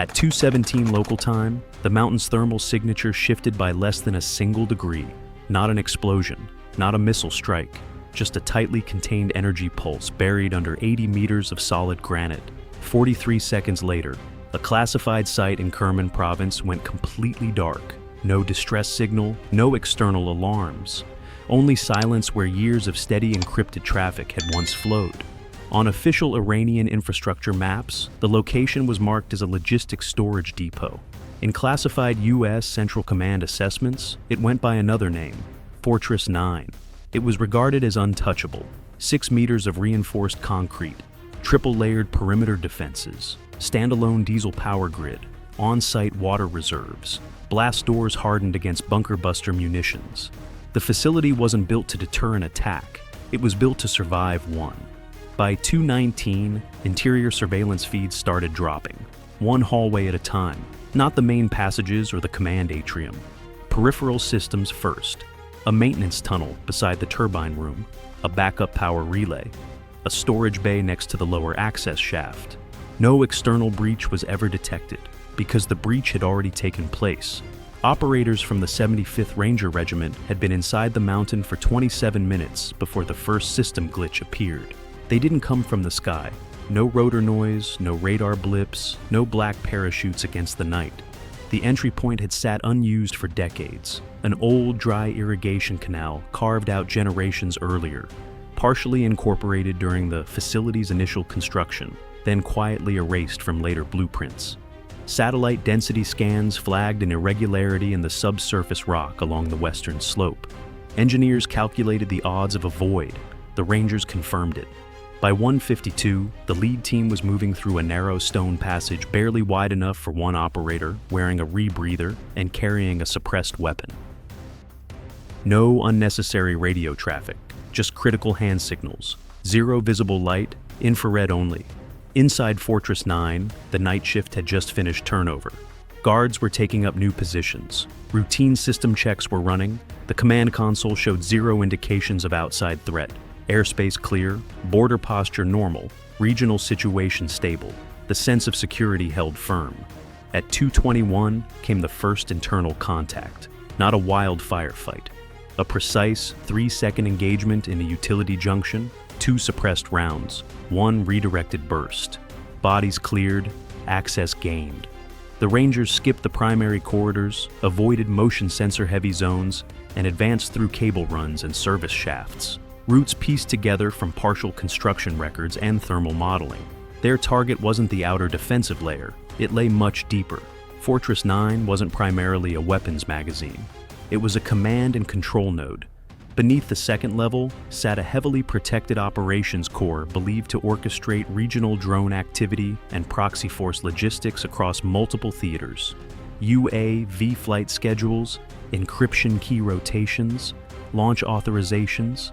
At 2:17 local time, the mountain's thermal signature shifted by less than a single degree. Not an explosion, not a missile strike, just a tightly contained energy pulse buried under 80 meters of solid granite. 43 seconds later, a classified site in Kerman province went completely dark. No distress signal, no external alarms. Only silence where years of steady encrypted traffic had once flowed. On official Iranian infrastructure maps, the location was marked as a logistics storage depot. In classified U.S. Central Command assessments, it went by another name, Fortress 9. It was regarded as untouchable. 6 meters of reinforced concrete, triple-layered perimeter defenses, standalone diesel power grid, on-site water reserves, blast doors hardened against bunker-buster munitions. The facility wasn't built to deter an attack. It was built to survive one. By 2:19, interior surveillance feeds started dropping, one hallway at a time, not the main passages or the command atrium. Peripheral systems first. A maintenance tunnel beside the turbine room, a backup power relay, a storage bay next to the lower access shaft. No external breach was ever detected, because the breach had already taken place. Operators from the 75th Ranger Regiment had been inside the mountain for 27 minutes before the first system glitch appeared. They didn't come from the sky. No rotor noise, no radar blips, no black parachutes against the night. The entry point had sat unused for decades, an old dry irrigation canal carved out generations earlier, partially incorporated during the facility's initial construction, then quietly erased from later blueprints. Satellite density scans flagged an irregularity in the subsurface rock along the western slope. Engineers calculated the odds of a void. The Rangers confirmed it. By 1:52, the lead team was moving through a narrow stone passage barely wide enough for one operator, wearing a rebreather and carrying a suppressed weapon. No unnecessary radio traffic, just critical hand signals. Zero visible light, infrared only. Inside Fortress 9, the night shift had just finished turnover. Guards were taking up new positions. Routine system checks were running. The command console showed zero indications of outside threat. Airspace clear, border posture normal, regional situation stable. The sense of security held firm. At 2:21 came the first internal contact. Not a wild firefight. A precise 3-second engagement in a utility junction, 2 suppressed rounds, 1 redirected burst. Bodies cleared, access gained. The Rangers skipped the primary corridors, avoided motion sensor heavy zones, and advanced through cable runs and service shafts. Routes pieced together from partial construction records and thermal modeling. Their target wasn't the outer defensive layer, it lay much deeper. Fortress 9 wasn't primarily a weapons magazine. It was a command and control node. Beneath the second level sat a heavily protected operations core believed to orchestrate regional drone activity and proxy force logistics across multiple theaters. UAV flight schedules, encryption key rotations, launch authorizations,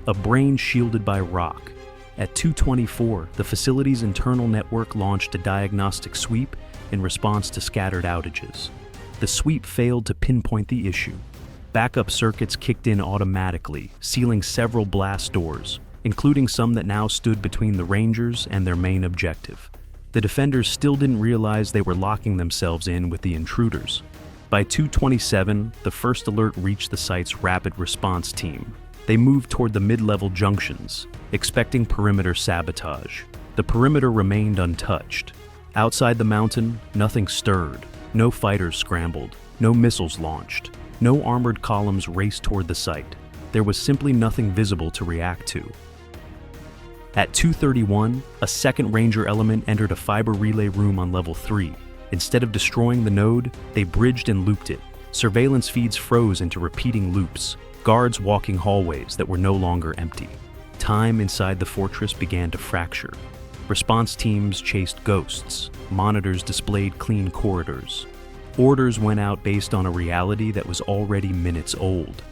a brain shielded by rock. At 2:24, the facility's internal network launched a diagnostic sweep in response to scattered outages. The sweep failed to pinpoint the issue. Backup circuits kicked in automatically, sealing several blast doors, including some that now stood between the Rangers and their main objective. The defenders still didn't realize they were locking themselves in with the intruders. By 2:27, the first alert reached the site's rapid response team. They moved toward the mid-level junctions, expecting perimeter sabotage. The perimeter remained untouched. Outside the mountain, nothing stirred. No fighters scrambled. No missiles launched. No armored columns raced toward the site. There was simply nothing visible to react to. At 2:31, a second Ranger element entered a fiber relay room on level 3. Instead of destroying the node, they bridged and looped it. Surveillance feeds froze into repeating loops, guards walking hallways that were no longer empty. Time inside the fortress began to fracture. Response teams chased ghosts. Monitors displayed clean corridors. Orders went out based on a reality that was already minutes old.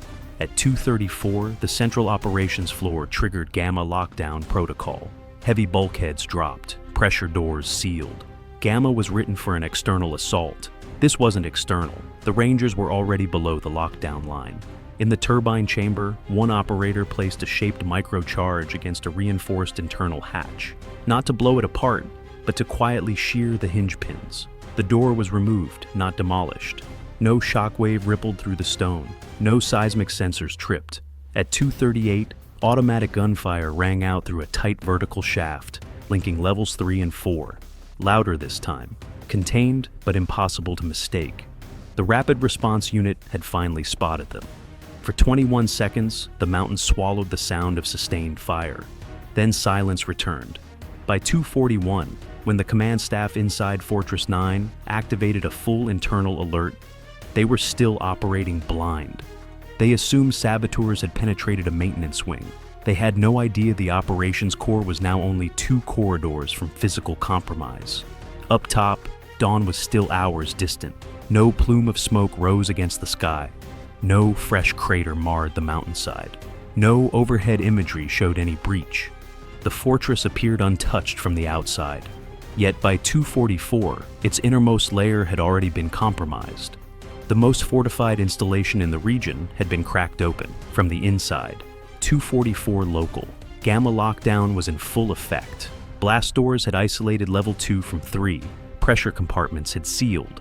At 2:34, the central operations floor triggered Gamma lockdown protocol. Heavy bulkheads dropped, pressure doors sealed. Gamma was written for an external assault. This wasn't external. The Rangers were already below the lockdown line. In the turbine chamber, one operator placed a shaped microcharge against a reinforced internal hatch. Not to blow it apart, but to quietly shear the hinge pins. The door was removed, not demolished. No shockwave rippled through the stone. No seismic sensors tripped. At 2:38, automatic gunfire rang out through a tight vertical shaft, linking levels 3 and 4. Louder this time. Contained, but impossible to mistake. The rapid response unit had finally spotted them. For 21 seconds, the mountain swallowed the sound of sustained fire. Then silence returned. By 2:41, when the command staff inside Fortress 9 activated a full internal alert, they were still operating blind. They assumed saboteurs had penetrated a maintenance wing. They had no idea the operations core was now only 2 corridors from physical compromise. Up top, dawn was still hours distant. No plume of smoke rose against the sky. No fresh crater marred the mountainside. No overhead imagery showed any breach. The fortress appeared untouched from the outside. Yet by 2:44, its innermost layer had already been compromised. The most fortified installation in the region had been cracked open from the inside. 2:44 local. Gamma lockdown was in full effect. Blast doors had isolated level 2 from 3. Pressure compartments had sealed.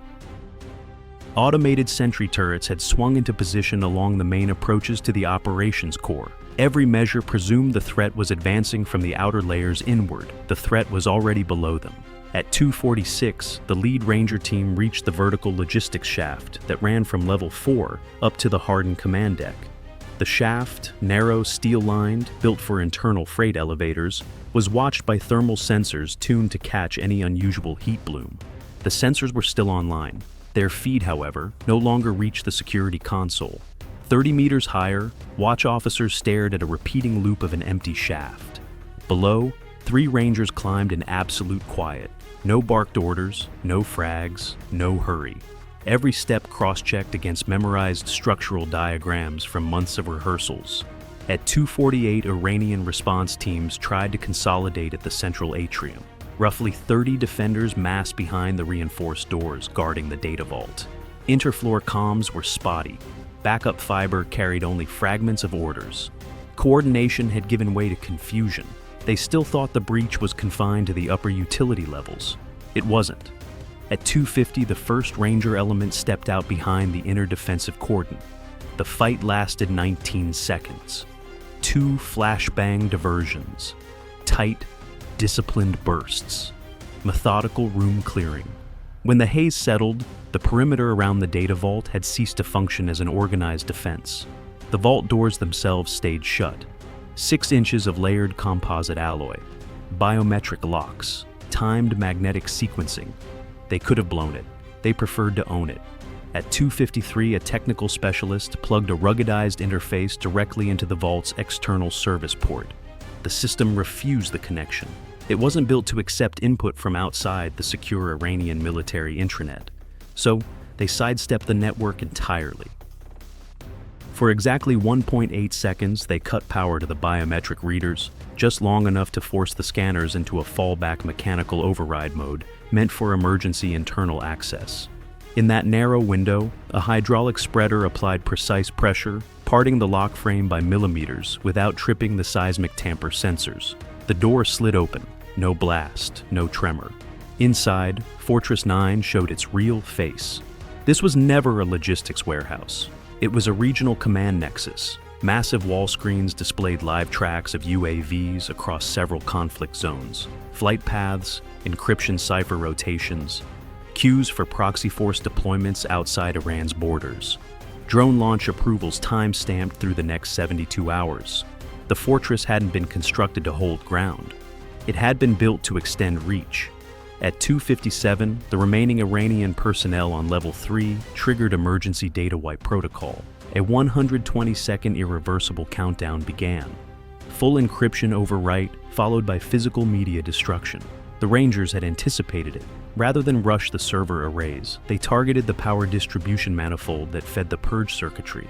Automated sentry turrets had swung into position along the main approaches to the operations core. Every measure presumed the threat was advancing from the outer layers inward. The threat was already below them. At 2:46, the lead Ranger team reached the vertical logistics shaft that ran from level 4 up to the hardened command deck. The shaft, narrow, steel-lined, built for internal freight elevators, was watched by thermal sensors tuned to catch any unusual heat bloom. The sensors were still online. Their feed, however, no longer reached the security console. 30 meters higher, watch officers stared at a repeating loop of an empty shaft. Below, 3 Rangers climbed in absolute quiet. No barked orders, no frags, no hurry. Every step cross-checked against memorized structural diagrams from months of rehearsals. At 2:48, Iranian response teams tried to consolidate at the central atrium. Roughly 30 defenders massed behind the reinforced doors guarding the data vault. Interfloor comms were spotty. Backup fiber carried only fragments of orders. Coordination had given way to confusion. They still thought the breach was confined to the upper utility levels. It wasn't. At 2:50, the first Ranger element stepped out behind the inner defensive cordon. The fight lasted 19 seconds. 2 flashbang diversions. Tight, disciplined bursts. Methodical room clearing. When the haze settled, the perimeter around the data vault had ceased to function as an organized defense. The vault doors themselves stayed shut. 6 inches of layered composite alloy. Biometric locks. Timed magnetic sequencing. They could have blown it. They preferred to own it. At 2:53, a technical specialist plugged a ruggedized interface directly into the vault's external service port. The system refused the connection. It wasn't built to accept input from outside the secure Iranian military intranet. So, they sidestepped the network entirely. For exactly 1.8 seconds, they cut power to the biometric readers, just long enough to force the scanners into a fallback mechanical override mode meant for emergency internal access. In that narrow window, a hydraulic spreader applied precise pressure, parting the lock frame by millimeters without tripping the seismic tamper sensors. The door slid open. No blast, no tremor. Inside, Fortress 9 showed its real face. This was never a logistics warehouse. It was a regional command nexus. Massive wall screens displayed live tracks of UAVs across several conflict zones, flight paths, encryption cipher rotations, queues for proxy force deployments outside Iran's borders. Drone launch approvals time-stamped through the next 72 hours. The fortress hadn't been constructed to hold ground. It had been built to extend reach. At 2:57, the remaining Iranian personnel on Level 3 triggered emergency data wipe protocol. A 120-second irreversible countdown began. Full encryption overwrite, followed by physical media destruction. The Rangers had anticipated it. Rather than rush the server arrays, they targeted the power distribution manifold that fed the purge circuitry.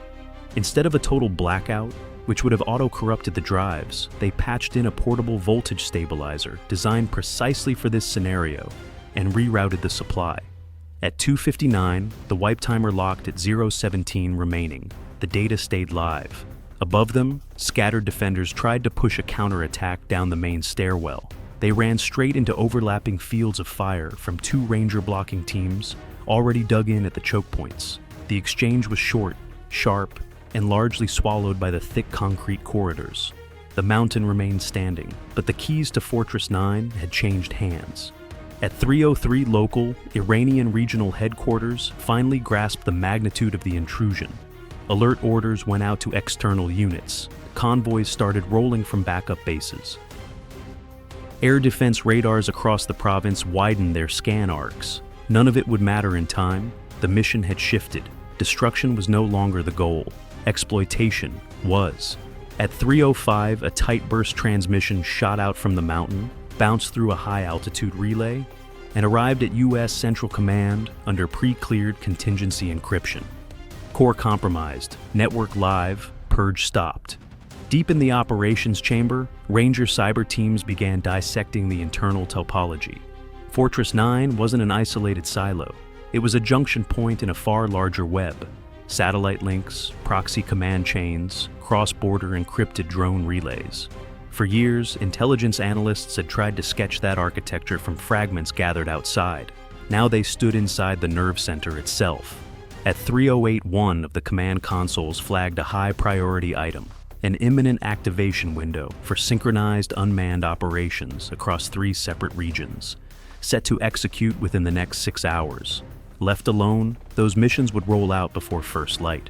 Instead of a total blackout, which would have auto-corrupted the drives, they patched in a portable voltage stabilizer designed precisely for this scenario and rerouted the supply. At 2:59, the wipe timer locked at 0:17 remaining. The data stayed live. Above them, scattered defenders tried to push a counterattack down the main stairwell. They ran straight into overlapping fields of fire from two Ranger blocking teams already dug in at the choke points. The exchange was short, sharp, and largely swallowed by the thick concrete corridors. The mountain remained standing, but the keys to Fortress 9 had changed hands. At 3:03 local, Iranian regional headquarters finally grasped the magnitude of the intrusion. Alert orders went out to external units. Convoys started rolling from backup bases. Air defense radars across the province widened their scan arcs. None of it would matter in time. The mission had shifted. Destruction was no longer the goal. Exploitation was. At 3:05, a tight burst transmission shot out from the mountain, bounced through a high-altitude relay, and arrived at U.S. Central Command under pre-cleared contingency encryption. Core compromised, network live, purge stopped. Deep in the operations chamber, Ranger cyber teams began dissecting the internal topology. Fortress 9 wasn't an isolated silo. It was a junction point in a far larger web. Satellite links, proxy command chains, cross-border encrypted drone relays. For years, intelligence analysts had tried to sketch that architecture from fragments gathered outside. Now they stood inside the nerve center itself. At 3:08, one of the command consoles flagged a high-priority item, an imminent activation window for synchronized unmanned operations across 3 separate regions, set to execute within the next 6 hours. Left alone, those missions would roll out before first light.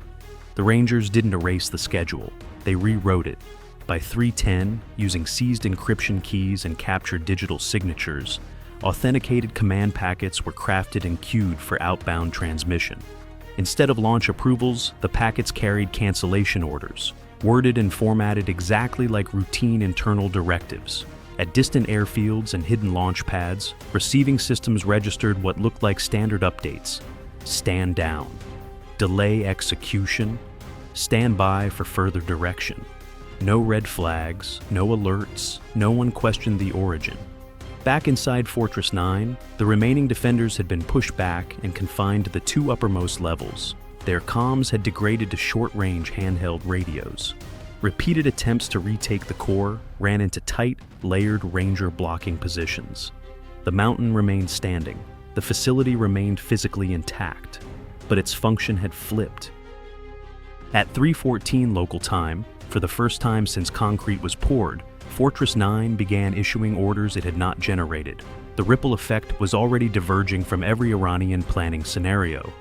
The Rangers didn't erase the schedule, they rewrote it. By 3:10, using seized encryption keys and captured digital signatures, authenticated command packets were crafted and queued for outbound transmission. Instead of launch approvals, the packets carried cancellation orders, worded and formatted exactly like routine internal directives. At distant airfields and hidden launch pads, receiving systems registered what looked like standard updates. Stand down. Delay execution. Stand by for further direction. No red flags, no alerts, no one questioned the origin. Back inside Fortress 9, the remaining defenders had been pushed back and confined to the 2 uppermost levels. Their comms had degraded to short-range handheld radios. Repeated attempts to retake the core ran into tight, layered Ranger blocking positions. The mountain remained standing. The facility remained physically intact, but its function had flipped. At 3:14 local time, for the first time since concrete was poured, Fortress 9 began issuing orders it had not generated. The ripple effect was already diverging from every Iranian planning scenario.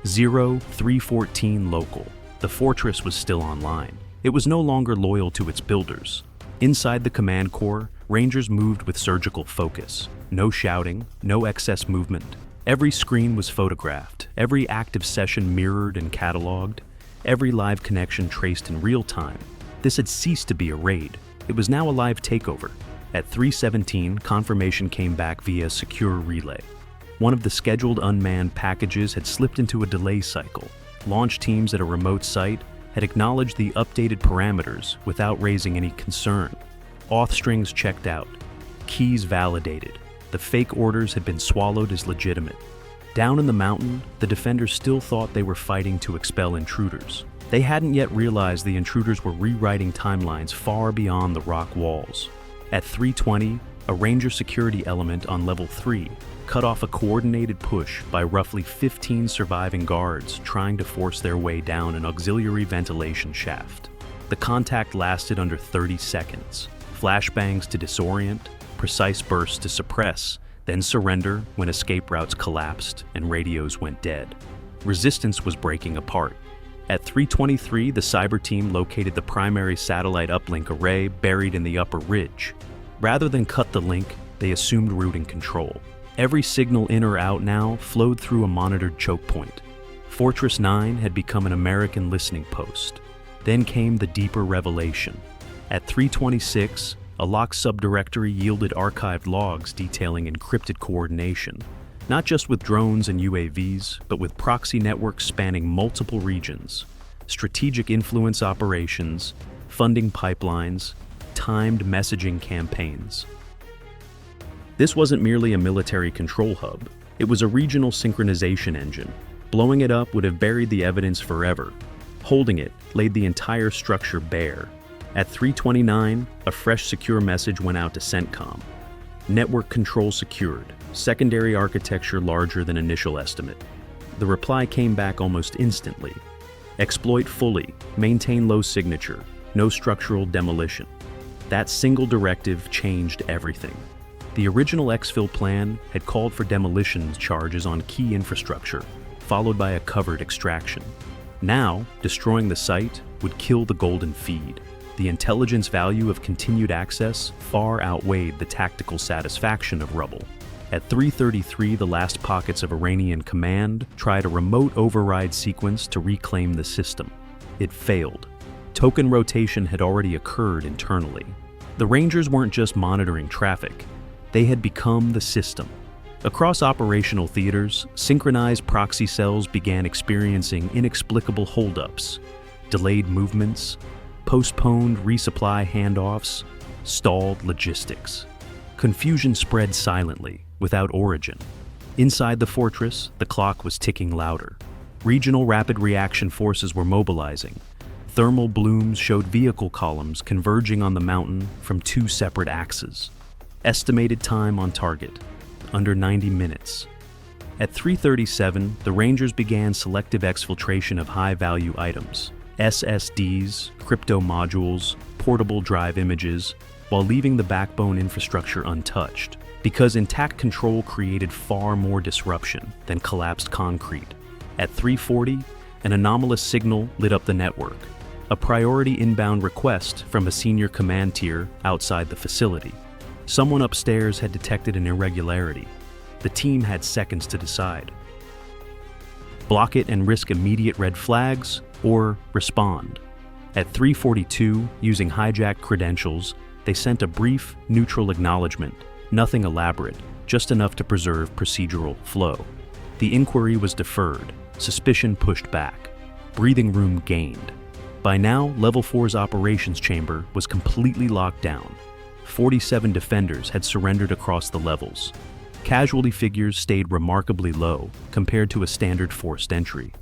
03:14 local. The fortress was still online. It was no longer loyal to its builders. Inside the command core, Rangers moved with surgical focus. No shouting, no excess movement. Every screen was photographed, every active session mirrored and cataloged, every live connection traced in real time. This had ceased to be a raid. It was now a live takeover. At 3:17, confirmation came back via secure relay. One of the scheduled unmanned packages had slipped into a delay cycle. Launch teams at a remote site had acknowledged the updated parameters without raising any concern. Auth strings checked out. Keys validated. The fake orders had been swallowed as legitimate. Down in the mountain, the defenders still thought they were fighting to expel intruders. They hadn't yet realized the intruders were rewriting timelines far beyond the rock walls. At 3:20, a Ranger security element on level 3 cut off a coordinated push by roughly 15 surviving guards trying to force their way down an auxiliary ventilation shaft. The contact lasted under 30 seconds. Flashbangs to disorient, precise bursts to suppress, then surrender when escape routes collapsed and radios went dead. Resistance was breaking apart. At 3:23, the cyber team located the primary satellite uplink array buried in the upper ridge. Rather than cut the link, they assumed routing control. Every signal in or out now flowed through a monitored choke point. Fortress 9 had become an American listening post. Then came the deeper revelation. At 3:26, a locked subdirectory yielded archived logs detailing encrypted coordination, not just with drones and UAVs, but with proxy networks spanning multiple regions, strategic influence operations, funding pipelines, timed messaging campaigns. This wasn't merely a military control hub, it was a regional synchronization engine. Blowing it up would have buried the evidence forever. Holding it laid the entire structure bare. At 3:29, a fresh secure message went out to CENTCOM. Network control secured. Secondary architecture larger than initial estimate. The reply came back almost instantly. Exploit fully. Maintain low signature. No structural demolition. That single directive changed everything. The original exfil plan had called for demolition charges on key infrastructure, followed by a covered extraction. Now, destroying the site would kill the golden feed. The intelligence value of continued access far outweighed the tactical satisfaction of rubble. At 3:33, the last pockets of Iranian command tried a remote override sequence to reclaim the system. It failed. Token rotation had already occurred internally. The Rangers weren't just monitoring traffic. They had become the system. Across operational theaters, synchronized proxy cells began experiencing inexplicable holdups, delayed movements, postponed resupply handoffs, stalled logistics. Confusion spread silently, without origin. Inside the fortress, the clock was ticking louder. Regional rapid reaction forces were mobilizing. Thermal blooms showed vehicle columns converging on the mountain from two separate axes. Estimated time on target, under 90 minutes. At 3:37, the Rangers began selective exfiltration of high-value items, SSDs, crypto modules, portable drive images, while leaving the backbone infrastructure untouched, because intact control created far more disruption than collapsed concrete. At 3:40, an anomalous signal lit up the network, a priority inbound request from a senior command tier outside the facility. Someone upstairs had detected an irregularity. The team had seconds to decide. Block it and risk immediate red flags, or respond. At 3:42, using hijacked credentials, they sent a brief, neutral acknowledgement, nothing elaborate, just enough to preserve procedural flow. The inquiry was deferred, suspicion pushed back, breathing room gained. By now, Level 4's operations chamber was completely locked down. 47 defenders had surrendered across the levels. Casualty figures stayed remarkably low compared to a standard forced entry.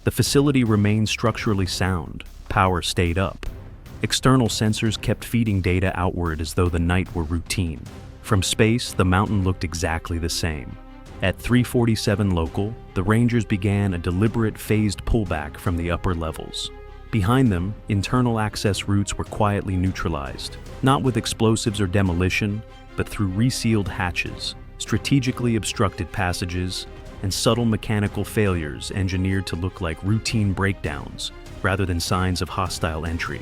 The facility remained structurally sound, power stayed up. External sensors kept feeding data outward as though the night were routine. From space, the mountain looked exactly the same. At 3:47 local, the Rangers began a deliberate phased pullback from the upper levels. Behind them, internal access routes were quietly neutralized, not with explosives or demolition, but through resealed hatches, strategically obstructed passages, and subtle mechanical failures engineered to look like routine breakdowns rather than signs of hostile entry.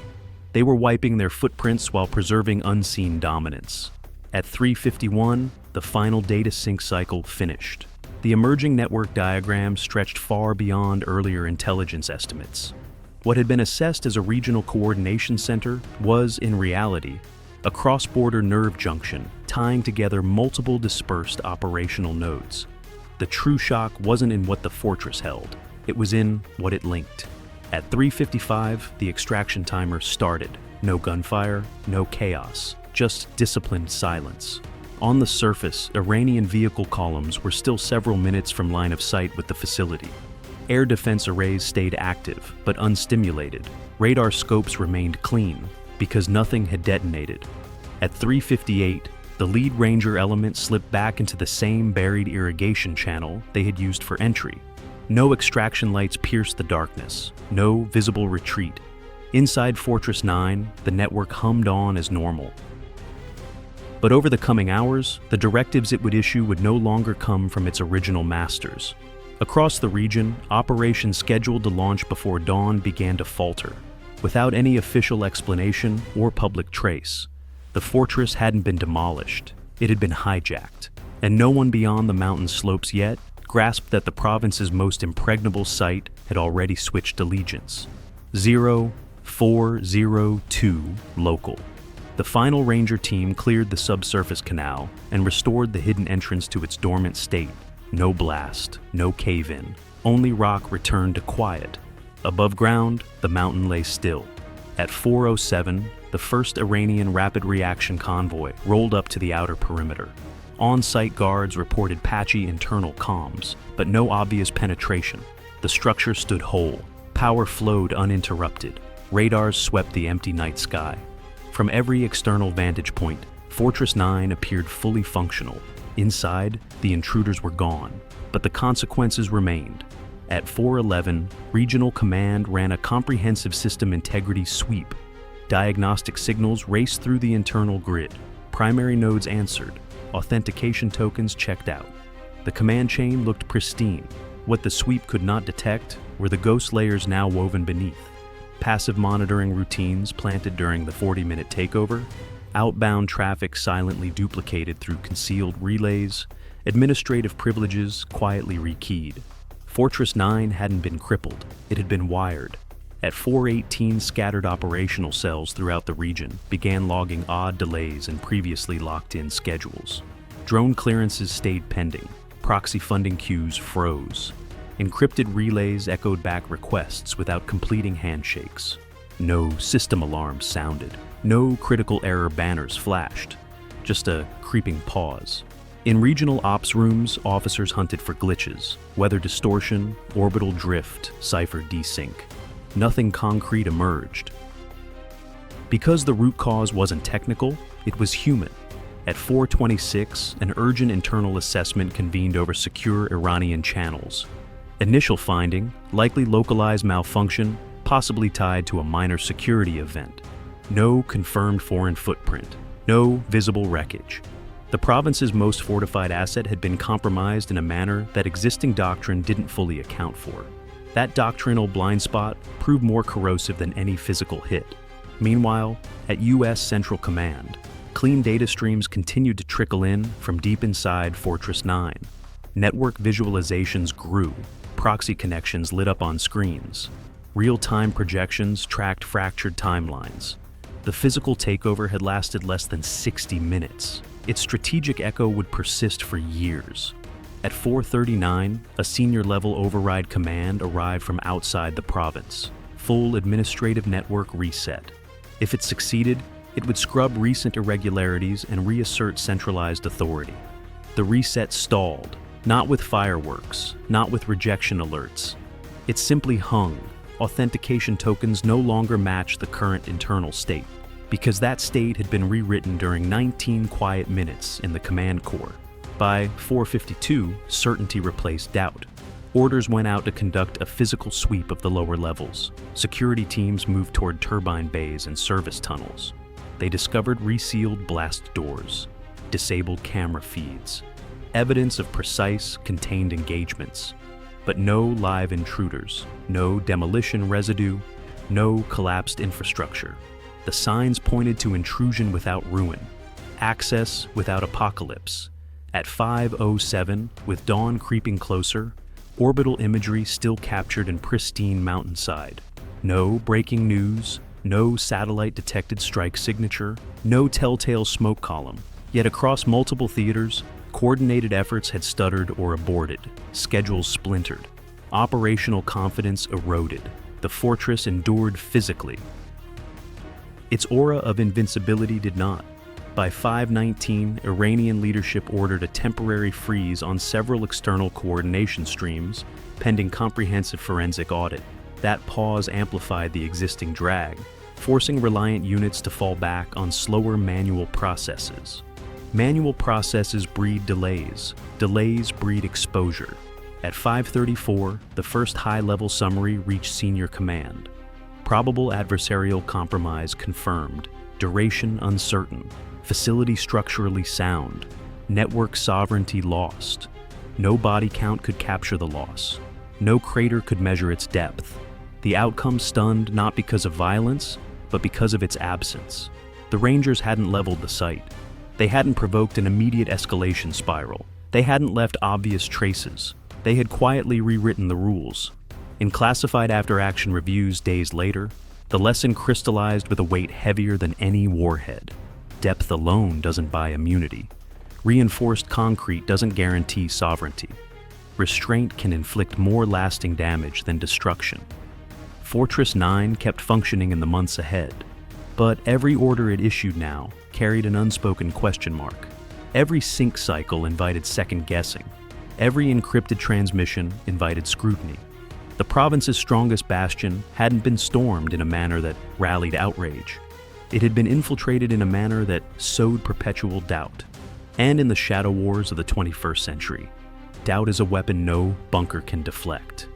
They were wiping their footprints while preserving unseen dominance. At 3:51, the final data sync cycle finished. The emerging network diagram stretched far beyond earlier intelligence estimates. What had been assessed as a regional coordination center was, in reality, a cross-border nerve junction tying together multiple dispersed operational nodes. The true shock wasn't in what the fortress held, it was in what it linked. At 3:55, the extraction timer started. No gunfire, no chaos, just disciplined silence. On the surface, Iranian vehicle columns were still several minutes from line of sight with the facility. Air defense arrays stayed active, but unstimulated. Radar scopes remained clean, because nothing had detonated. At 3:58, the lead Ranger element slipped back into the same buried irrigation channel they had used for entry. No extraction lights pierced the darkness, no visible retreat. Inside Fortress 9, the network hummed on as normal. But over the coming hours, the directives it would issue would no longer come from its original masters. Across the region, operations scheduled to launch before dawn began to falter, without any official explanation or public trace. The fortress hadn't been demolished, it had been hijacked, and no one beyond the mountain slopes yet grasped that the province's most impregnable site had already switched allegiance. 0402 local. The final Ranger team cleared the subsurface canal and restored the hidden entrance to its dormant state. No blast, no cave-in, only rock returned to quiet. Above ground, the mountain lay still. At 4:07, the first Iranian rapid reaction convoy rolled up to the outer perimeter. On-site guards reported patchy internal comms, but no obvious penetration. The structure stood whole. Power flowed uninterrupted. Radars swept the empty night sky. From every external vantage point, Fortress 9 appeared fully functional. Inside, the intruders were gone, but the consequences remained. At 4:11, Regional Command ran a comprehensive system integrity sweep. Diagnostic signals raced through the internal grid. Primary nodes answered. Authentication tokens checked out. The command chain looked pristine. What the sweep could not detect were the ghost layers now woven beneath. Passive monitoring routines planted during the 40-minute takeover, outbound traffic silently duplicated through concealed relays, administrative privileges quietly rekeyed. Fortress 9 hadn't been crippled, it had been wired. At 4:18, scattered operational cells throughout the region began logging odd delays in previously locked-in schedules. Drone clearances stayed pending, proxy funding queues froze. Encrypted relays echoed back requests without completing handshakes. No system alarms sounded. No critical error banners flashed. Just a creeping pause. In regional ops rooms, officers hunted for glitches, weather distortion, orbital drift, cipher desync. Nothing concrete emerged. Because the root cause wasn't technical, it was human. At 4:26, an urgent internal assessment convened over secure Iranian channels. Initial finding, likely localized malfunction, possibly tied to a minor security event. No confirmed foreign footprint. No visible wreckage. The province's most fortified asset had been compromised in a manner that existing doctrine didn't fully account for. That doctrinal blind spot proved more corrosive than any physical hit. Meanwhile, at U.S. Central Command, clean data streams continued to trickle in from deep inside Fortress 9. Network visualizations grew. Proxy connections lit up on screens. Real-time projections tracked fractured timelines. The physical takeover had lasted less than 60 minutes. Its strategic echo would persist for years. At 4:39, a senior-level override command arrived from outside the province. Full administrative network reset. If it succeeded, it would scrub recent irregularities and reassert centralized authority. The reset stalled, not with fireworks, not with rejection alerts. It simply hung. Authentication tokens no longer matched the current internal state, because that state had been rewritten during 19 quiet minutes in the command core. By 4:52, certainty replaced doubt. Orders went out to conduct a physical sweep of the lower levels. Security teams moved toward turbine bays and service tunnels. They discovered resealed blast doors, disabled camera feeds, evidence of precise, contained engagements, but no live intruders, no demolition residue, no collapsed infrastructure. The signs pointed to intrusion without ruin, access without apocalypse. At 5:07, with dawn creeping closer, orbital imagery still captured in pristine mountainside. No breaking news, no satellite-detected strike signature, no telltale smoke column. Yet across multiple theaters, coordinated efforts had stuttered or aborted, schedules splintered, operational confidence eroded. The fortress endured physically. Its aura of invincibility did not. By 5:19, Iranian leadership ordered a temporary freeze on several external coordination streams, pending comprehensive forensic audit. That pause amplified the existing drag, forcing reliant units to fall back on slower manual processes. Manual processes breed delays. Delays breed exposure. At 5:34, the first high-level summary reached senior command. Probable adversarial compromise confirmed. Duration uncertain. Facility structurally sound. Network sovereignty lost. No body count could capture the loss. No crater could measure its depth. The outcome stunned not because of violence, but because of its absence. The Rangers hadn't leveled the site. They hadn't provoked an immediate escalation spiral. They hadn't left obvious traces. They had quietly rewritten the rules. In classified after-action reviews days later, the lesson crystallized with a weight heavier than any warhead. Depth alone doesn't buy immunity. Reinforced concrete doesn't guarantee sovereignty. Restraint can inflict more lasting damage than destruction. Fortress 9 kept functioning in the months ahead, but every order it issued now carried an unspoken question mark. Every sync cycle invited second-guessing. Every encrypted transmission invited scrutiny. The province's strongest bastion hadn't been stormed in a manner that rallied outrage. It had been infiltrated in a manner that sowed perpetual doubt. And in the shadow wars of the 21st century, doubt is a weapon no bunker can deflect.